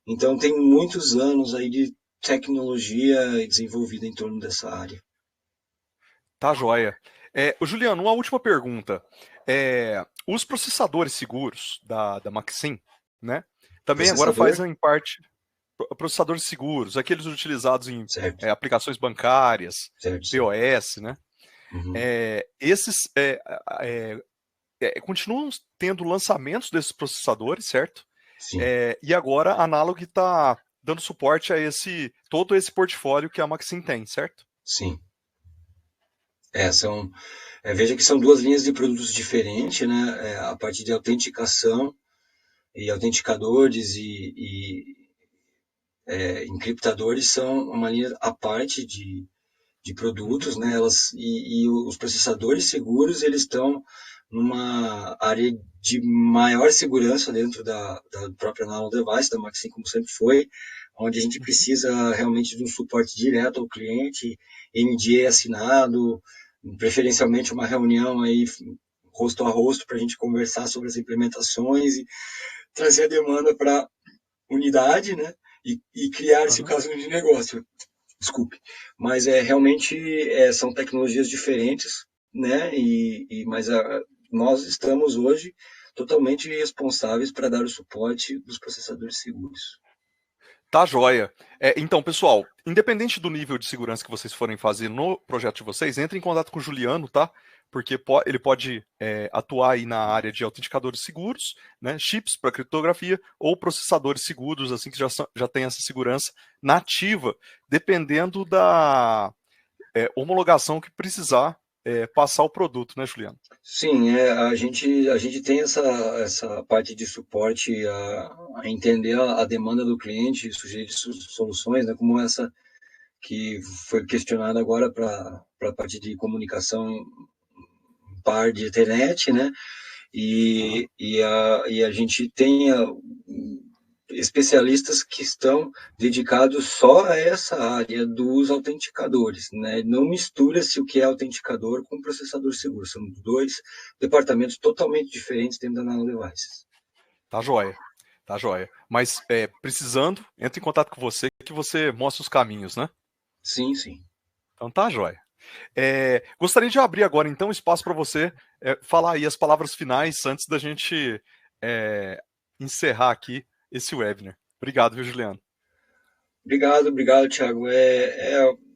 B: Então tem muitos anos aí de tecnologia desenvolvida em torno dessa área.
A: Tá, joia. Juliano, uma última pergunta. Os processadores seguros da Maxim, né? Também agora
B: Processador?
A: fazem parte processadores seguros, aqueles utilizados em
B: Certo,
A: aplicações bancárias,
B: certo, certo.
A: POS, né?
B: Uhum.
A: Esses continuam tendo lançamentos desses processadores, certo?
B: Sim,
A: E agora a Analog está dando suporte a todo esse portfólio que a Maxim tem, certo?
B: sim. Veja que são duas linhas de produtos diferentes, né? A parte de autenticação e autenticadores e encriptadores são uma linha à parte de produtos, né? E os processadores seguros eles estão numa área de maior segurança dentro da própria Nano Device, da Maxim, como sempre foi, onde a gente precisa realmente de um suporte direto ao cliente, NDA assinado, preferencialmente uma reunião aí rosto a rosto para a gente conversar sobre as implementações e trazer a demanda para unidade, né? E criar esse caso de negócio. Desculpe, mas realmente são tecnologias diferentes, né? Mas nós estamos hoje totalmente responsáveis para dar o suporte dos processadores seguros.
A: Tá, joia. Então, pessoal, independente do nível de segurança que vocês forem fazer no projeto de vocês, entre em contato com o Juliano, tá? Porque ele pode atuar aí na área de autenticadores seguros, né, chips para criptografia ou processadores seguros, assim que já tem essa segurança nativa, dependendo da homologação que precisar passar o produto, né, Juliano?
B: Sim, a gente tem essa parte de suporte a entender a demanda do cliente, sugerir soluções, né, como essa que foi questionada agora para a parte de comunicação par de internet, né? E a gente tem especialistas que estão dedicados só a essa área dos autenticadores, né? Não mistura-se o que é autenticador com processador seguro. São dois departamentos totalmente diferentes dentro da Nano Devices.
A: Tá joia. Tá joia. Mas precisando, entre em contato com você que você mostra os caminhos, né?
B: Sim, sim.
A: Então tá joia. Gostaria de abrir agora, então, espaço para você falar aí as palavras finais antes da gente encerrar aqui esse webinar. Obrigado, viu, Juliano?
B: Obrigado, Thiago.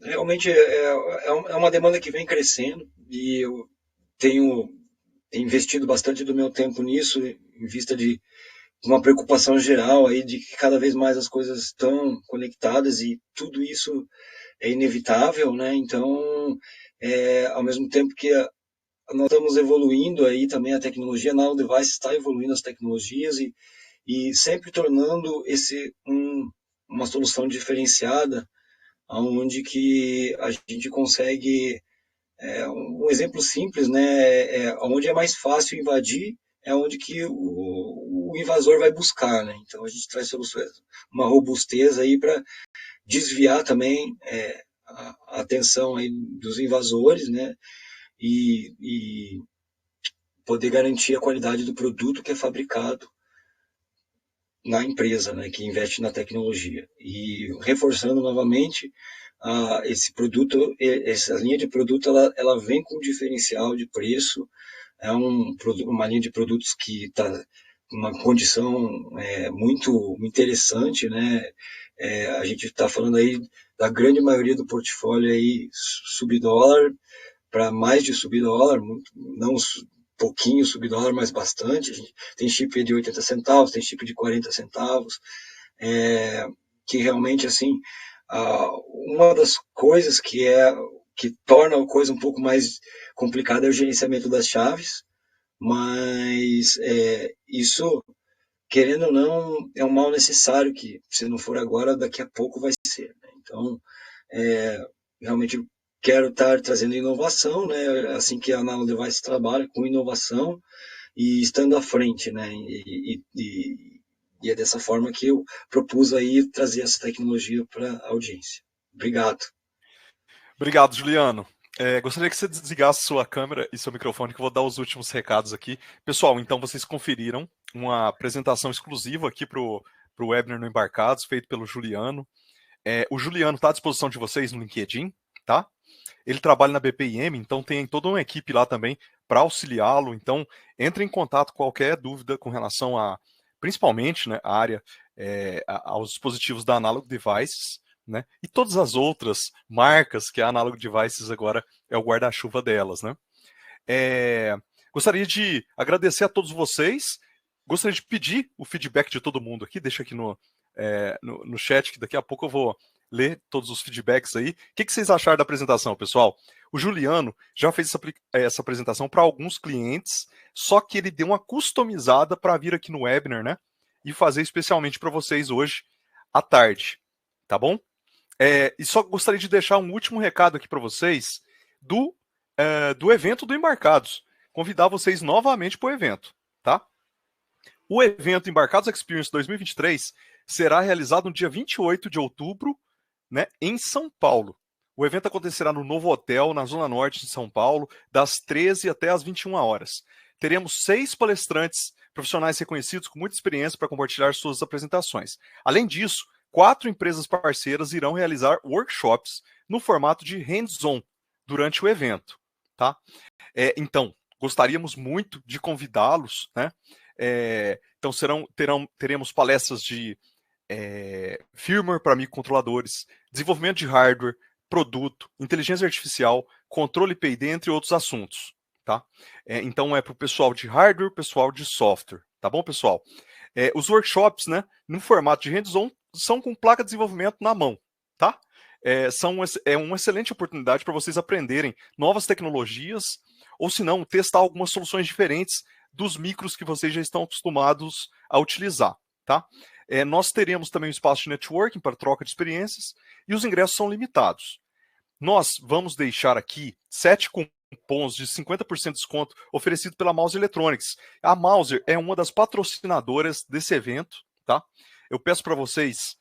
B: Realmente é uma demanda que vem crescendo e eu tenho investido bastante do meu tempo nisso, em vista de uma preocupação geral aí de que cada vez mais as coisas estão conectadas e tudo isso é inevitável, né? Então, ao mesmo tempo que nós estamos evoluindo aí também a tecnologia, a Nano Device está evoluindo as tecnologias e sempre tornando uma solução diferenciada, onde que a gente consegue, um exemplo simples, né, onde é mais fácil invadir, é onde que o invasor vai buscar, né? Então a gente traz soluções, uma robustez aí para desviar também a atenção aí dos invasores, né? E poder garantir a qualidade do produto que é fabricado na empresa, né, que investe na tecnologia. E reforçando novamente, esse produto, essa linha de produto, ela vem com um diferencial de preço, uma linha de produtos que está uma condição muito interessante, né? A gente está falando aí da grande maioria do portfólio aí sub-dólar, para mais de sub-dólar, não pouquinho sub-dólar, mas bastante. A gente tem chip de 80 centavos, tem chip de 40 centavos, que realmente, assim, uma das coisas que torna a coisa um pouco mais complicada é o gerenciamento das chaves, mas isso, querendo ou não, é um mal necessário que, se não for agora, daqui a pouco vai ser, né? Então, realmente quero estar trazendo inovação, né? Assim que a Nano Device trabalha com inovação e estando à frente, né? E é dessa forma que eu propus aí trazer essa tecnologia para a audiência. Obrigado.
A: Obrigado, Juliano. Gostaria que você desligasse sua câmera e seu microfone, que eu vou dar os últimos recados aqui. Pessoal, então vocês conferiram uma apresentação exclusiva aqui para o webinar no Embarcados, feito pelo Juliano. O Juliano está à disposição de vocês no LinkedIn, tá? Ele trabalha na BPIM, então tem toda uma equipe lá também para auxiliá-lo. Então, entre em contato com qualquer dúvida com relação a, principalmente, né, a área, aos dispositivos da Analog Devices, né, e todas as outras marcas que a Analog Devices agora é o guarda-chuva delas, né. Gostaria de agradecer a todos vocês, gostaria de pedir o feedback de todo mundo aqui, deixa aqui no chat, que daqui a pouco eu vou ler todos os feedbacks aí. O que vocês acharam da apresentação, pessoal? O Juliano já fez essa apresentação para alguns clientes, só que ele deu uma customizada para vir aqui no webinar, né? E fazer especialmente para vocês hoje à tarde, tá bom? E só gostaria de deixar um último recado aqui para vocês do evento do Embarcados. Convidar vocês novamente para o evento, tá? O evento Embarcados Experience 2023 será realizado no dia 28 de outubro, né, em São Paulo. O evento acontecerá no Novo Hotel, na Zona Norte de São Paulo, das 13 até as 21 horas. Teremos 6 palestrantes profissionais reconhecidos com muita experiência para compartilhar suas apresentações. Além disso, 4 empresas parceiras irão realizar workshops no formato de hands-on durante o evento, tá? Então, gostaríamos muito de convidá-los, né? Então teremos palestras de firmware para microcontroladores, desenvolvimento de hardware, produto, inteligência artificial, controle PID, entre outros assuntos, tá? Então é para o pessoal de hardware, pessoal de software, tá bom, pessoal? Os workshops, né, no formato de hands-on, são com placa de desenvolvimento na mão, tá? É uma excelente oportunidade para vocês aprenderem novas tecnologias, ou se não, testar algumas soluções diferentes dos micros que vocês já estão acostumados a utilizar, tá? Nós teremos também um espaço de networking para troca de experiências e os ingressos são limitados. Nós vamos deixar aqui 7 cupons de 50% de desconto oferecido pela Mouser Electronics. A Mouser é uma das patrocinadoras desse evento, tá? Eu peço para vocês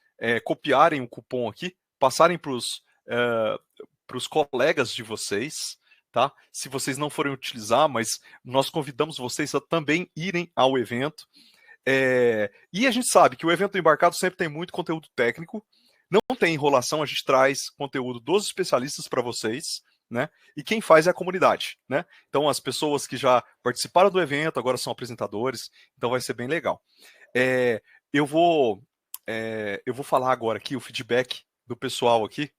A: copiarem o cupom aqui, passarem para os colegas de vocês, tá? Se vocês não forem utilizar, mas nós convidamos vocês a também irem ao evento. E a gente sabe que o evento do Embarcado sempre tem muito conteúdo técnico, não tem enrolação, a gente traz conteúdo dos especialistas para vocês, né? E quem faz é a comunidade, né? Então as pessoas que já participaram do evento agora são apresentadores, então vai ser bem legal. Eu vou falar agora aqui o feedback do pessoal aqui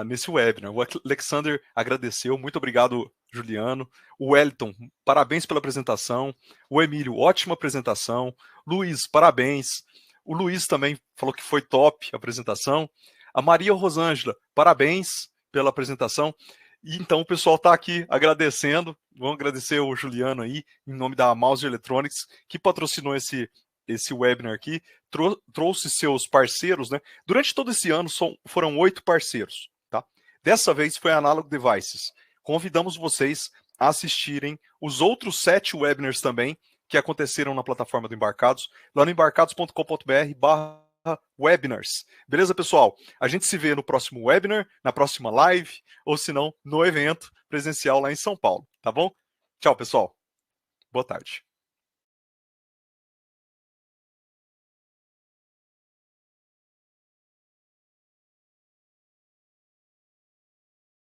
A: nesse webinar. O Alexander agradeceu, muito obrigado, Juliano. O Wellington, parabéns pela apresentação. O Emílio, ótima apresentação. Luiz, parabéns. O Luiz também falou que foi top a apresentação. A Maria Rosângela, parabéns pela apresentação. E então o pessoal está aqui agradecendo. Vamos agradecer o Juliano aí, em nome da Mouse Electronics, que patrocinou esse webinar aqui, trouxe seus parceiros, né? Durante todo esse ano foram 8 parceiros, tá? Dessa vez foi a Analog Devices. Convidamos vocês a assistirem os outros 7 webinars também que aconteceram na plataforma do Embarcados, lá no embarcados.com.br/webinars. Beleza, pessoal? A gente se vê no próximo webinar, na próxima live, ou se não, no evento presencial lá em São Paulo, tá bom? Tchau, pessoal. Boa tarde.